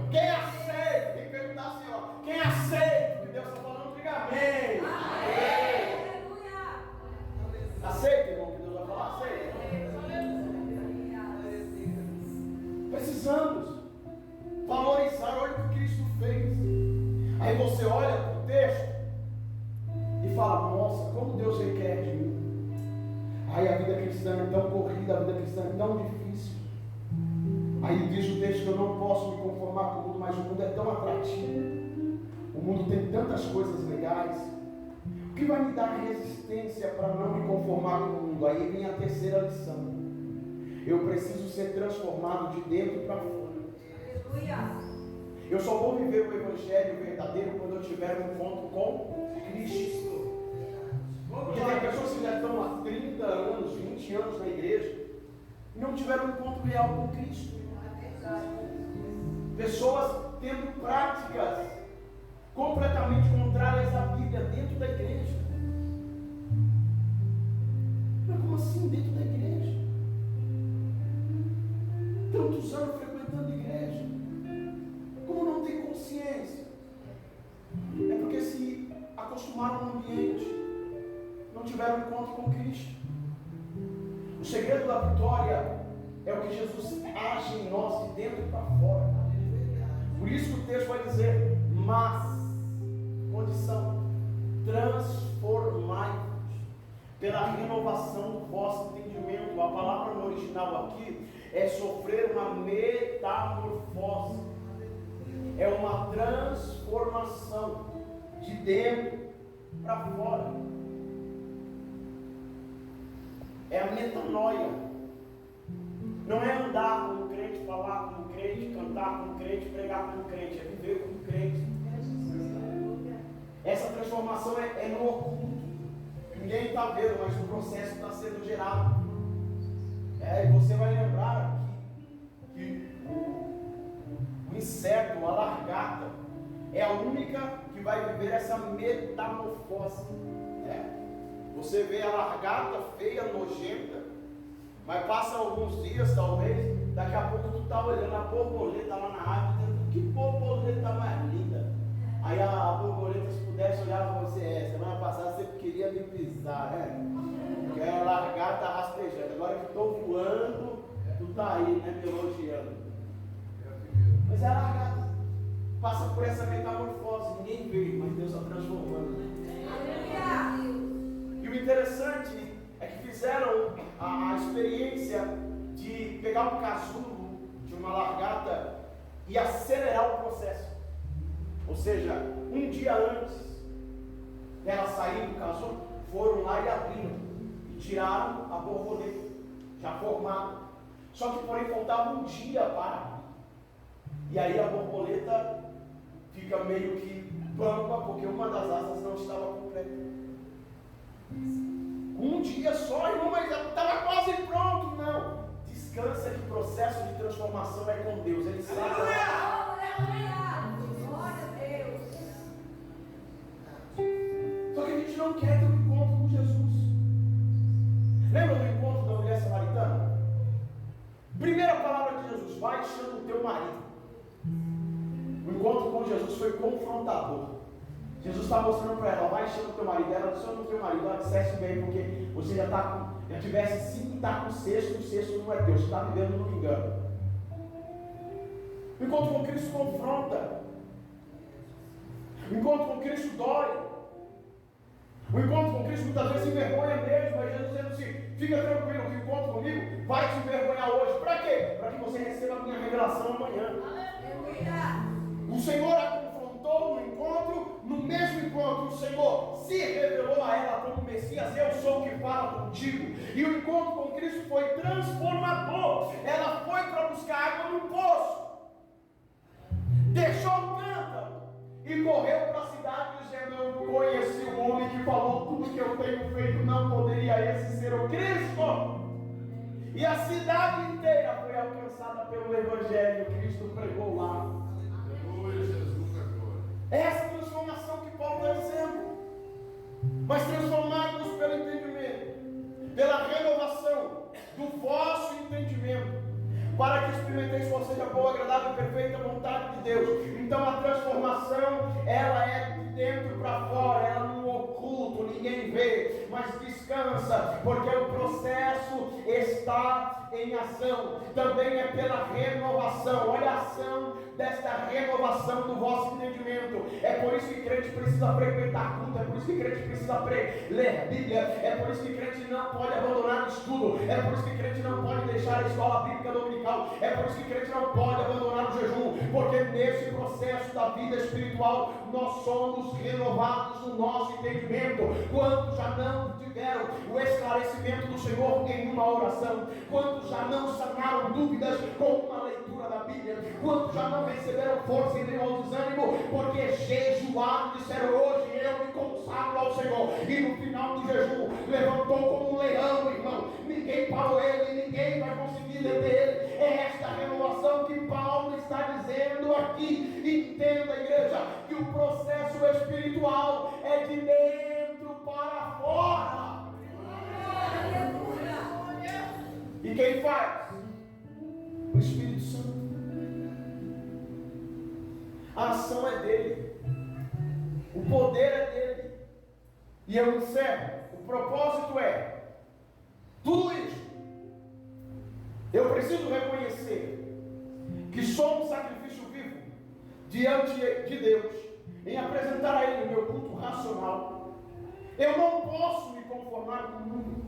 Quem aceita, tem que perguntar assim, ó. Quem aceita o que Deus está falando, diga amém. Amém. Aceita, irmão, o que Deus vai falar? Aceita. Precisamos valorizar, olha o que Cristo fez. Aí você olha para o texto e fala: nossa, como Deus requer de mim. cristã é tão corrida, a vida cristã é tão difícil. Aí diz o texto que eu não posso me conformar com o mundo, mas o mundo é tão atrativo. O mundo tem tantas coisas legais. O que vai me dar resistência para não me conformar com o mundo? Aí vem a terceira lição. Eu preciso ser transformado de dentro para fora. Aleluia. Eu só vou viver o Evangelho verdadeiro quando eu tiver um encontro com Cristo. Porque tem pessoas que já estão há 30 anos, 20 anos na igreja e não tiveram um encontro real com Cristo. Pessoas tendo práticas completamente contrárias à Bíblia dentro da igreja. Mas como assim dentro da igreja? Tantos anos frequentando a igreja. Como não tem consciência? É porque se acostumaram no ambiente, não tiveram encontro com Cristo. O segredo da vitória é o que Jesus age em nós de dentro para fora. Por isso que o texto vai dizer, mas, condição, transformai-vos pela renovação do vosso entendimento. A palavra no original aqui é sofrer uma metamorfose. É uma transformação de dentro para fora. É a metanoia. Não é andar como crente, falar como crente, cantar como crente, pregar como crente. É viver como crente. Essa transformação é no oculto. Ninguém está vendo, mas o processo está sendo gerado. E você vai lembrar que o inseto, a lagarta, é a única que vai viver essa metamorfose. Você vê a lagarta feia, nojenta, mas passa alguns dias, talvez, daqui a pouco tu está olhando a borboleta lá na árvore, dizendo, que borboleta mais linda. Aí a borboleta, se pudesse olhar para você, semana passada você queria me pisar, porque era lagarta rastejando. Agora que estou voando, tu está aí, né, me elogiando. Mas é a lagarta, passa por essa metamorfose, ninguém vê, mas Deus está transformando. E o interessante é que fizeram a experiência de pegar um casulo de uma lagarta e acelerar o processo. Ou seja, um dia antes dela sair do casulo, foram lá e abriram e tiraram a borboleta já formada. Só que porém faltava um dia para abrir. E aí a borboleta fica meio que bamba porque uma das asas não estava completa. Um dia só, irmão, mas estava quase pronto. Não, descansa que o processo de transformação é com Deus. Ele sabe. Só que a gente não quer ter um encontro com Jesus. Lembra do encontro da mulher samaritana? Primeira palavra de Jesus: vai e chama o teu marido. O encontro com Jesus foi confrontador. Jesus está mostrando para ela: vai e chama o teu marido. Ela disse: chama o teu marido. Ela dissesse bem, porque você já tivesse 5 e está com o sexto não é teu, você está vivendo no engano. O encontro com Cristo confronta. O encontro com Cristo dói. O encontro com Cristo muitas vezes envergonha mesmo. Mas Jesus dizendo assim: fica tranquilo, que o encontro comigo vai te envergonhar hoje. Para quê? Para que você receba a minha revelação amanhã. O Senhor a confrontou no encontro. No mesmo encontro, o Senhor se revelou a ela como Messias. Eu sou o que fala contigo. E o encontro com Cristo foi transformador. Ela foi para buscar água no poço, deixou o cântaro e correu para a cidade dizendo: eu conheci o homem que falou tudo que eu tenho feito. Não poderia esse ser o Cristo? E a cidade inteira foi alcançada pelo Evangelho. Cristo pregou lá. Aleluia, Jesus, agora. É essa transformação que Paulo está dizendo. Mas transformados pelo entendimento, pela renovação do vosso entendimento, para que experimenteis qual seja a boa, agradável e perfeita vontade de Deus. Então a transformação, ela é de dentro para fora, ela no oculto, ninguém vê, mas descansa esperança, porque o processo está em ação. Também é pela renovação. Olha a ação desta renovação do vosso entendimento. É por isso que crente precisa frequentar culto, é por isso que crente precisa ler a Bíblia, é por isso que crente não pode abandonar o estudo, é por isso que crente não pode deixar a escola bíblica dominical, é por isso que crente não pode abandonar o jejum, porque nesse processo da vida espiritual nós somos renovados no nosso entendimento. Quantos já não tiveram o esclarecimento do Senhor em uma oração? Quantos já não sanaram dúvidas com uma leitura da Bíblia? Quantos já não receberam força e nem ao desânimo porque jejuaram e disseram: hoje eu me consagro ao Senhor, e no final do jejum levantou como um leão, irmão, ninguém parou ele, ninguém vai conseguir deter ele. É esta renovação que Paulo está dizendo aqui. Entenda, igreja, que o processo espiritual é de dentro para fora. E quem faz? O Espírito Santo. A ação é dele, o poder é dele. E eu encerro. O propósito é tudo isso. Eu preciso reconhecer que somos sacrifício vivo diante de Deus, em apresentar a Ele o meu culto racional. Eu não posso me conformar com o mundo,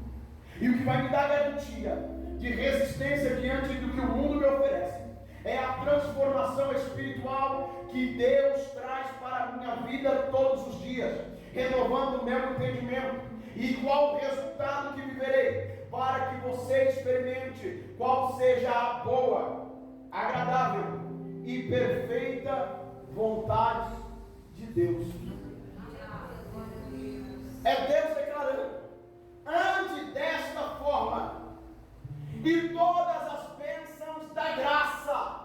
e o que vai me dar garantia de resistência diante do que o mundo me oferece é a transformação espiritual que Deus traz para a minha vida todos os dias, renovando o meu entendimento. E qual o resultado que viverei? Para que você experimente qual seja a boa, agradável e perfeita vontade de Deus. É Deus declarando: ande desta forma, e todas as bênçãos da graça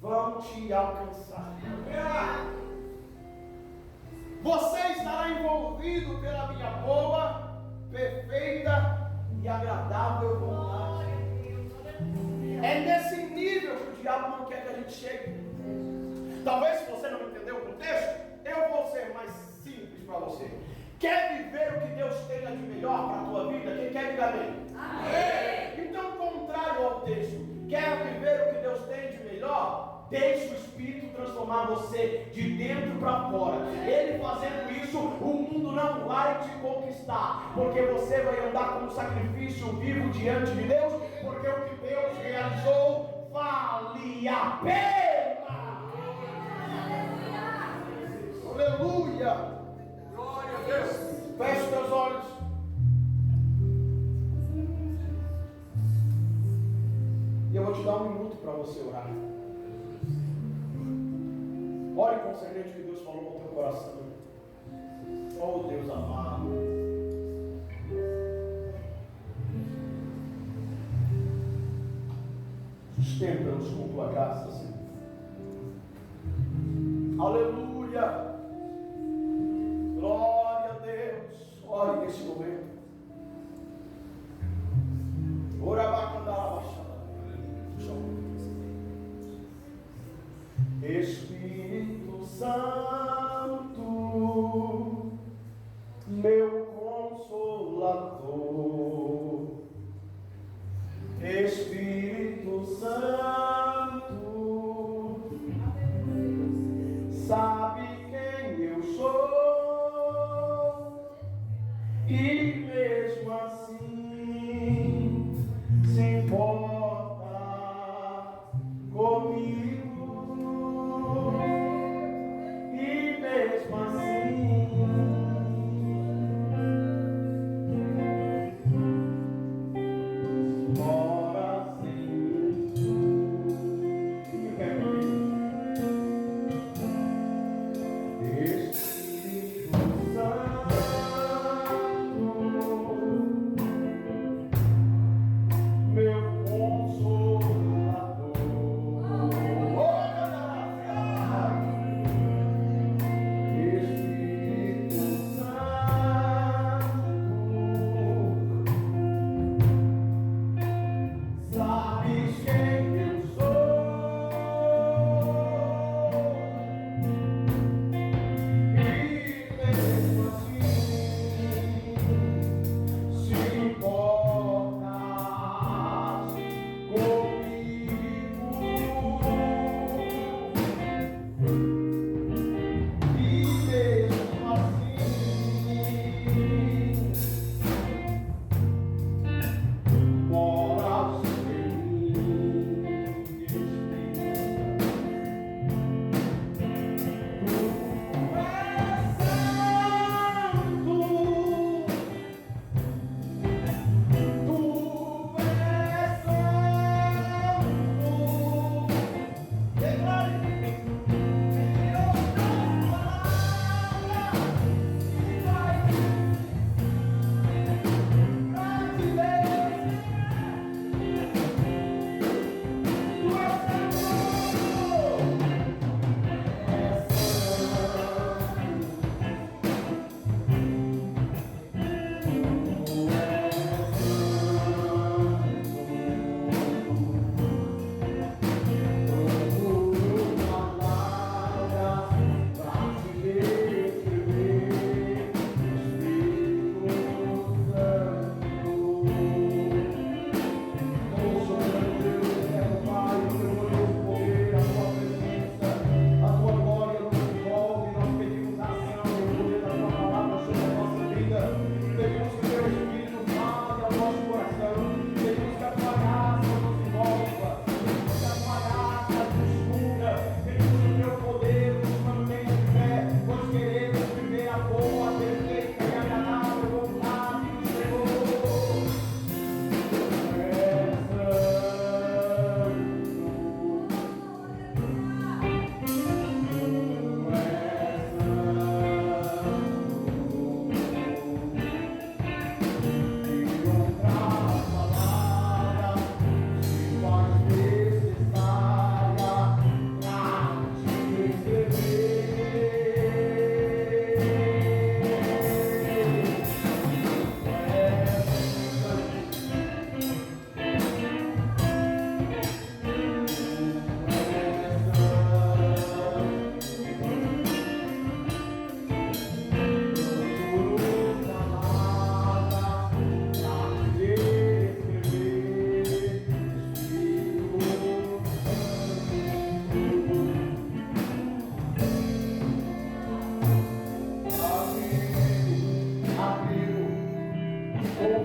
vão te alcançar. Você estará envolvido pela minha boa, perfeita e agradável vontade. É nesse nível que o diabo não quer que a gente chegue. Talvez, se você não entendeu o contexto, eu vou ser mais simples para você. Quer viver o que Deus tenha de melhor para a tua vida? Quem quer diga amém? Amém. Então, contrário ao texto, quer viver o que Deus tem de melhor? Deixe o Espírito transformar você de dentro para fora. Ele fazendo isso, o mundo não vai te conquistar, porque você vai andar como um sacrifício vivo diante de Deus, porque o que Deus realizou vale a pena. Aleluia. Glória a Deus. Feche os teus olhos. E eu vou te dar 1 minuto para você orar. Ore concernente que Deus falou no teu coração. Oh Deus amado, sustenta-nos com tua graça, Senhor. Aleluia. Glória a Deus. Ore nesse momento. Espírito Santo, meu Consolador. Espírito Santo, sabe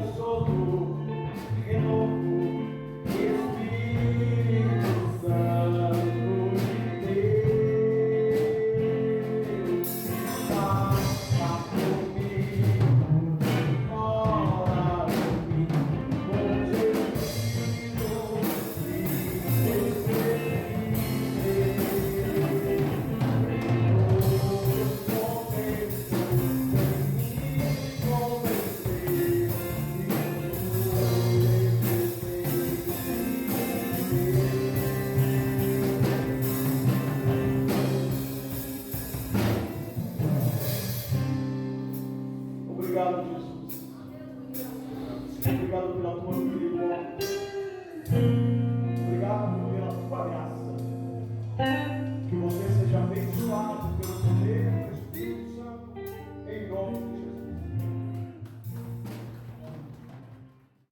consolo, renovo, Espírito Santo de Deus, passa comigo, mora comigo, com Jesus e Deus Obrigado, Jesus. Obrigado pela tua misericórdia. Obrigado pela tua graça. Que você seja abençoado pelo poder do Espírito Santo, em nome de Jesus.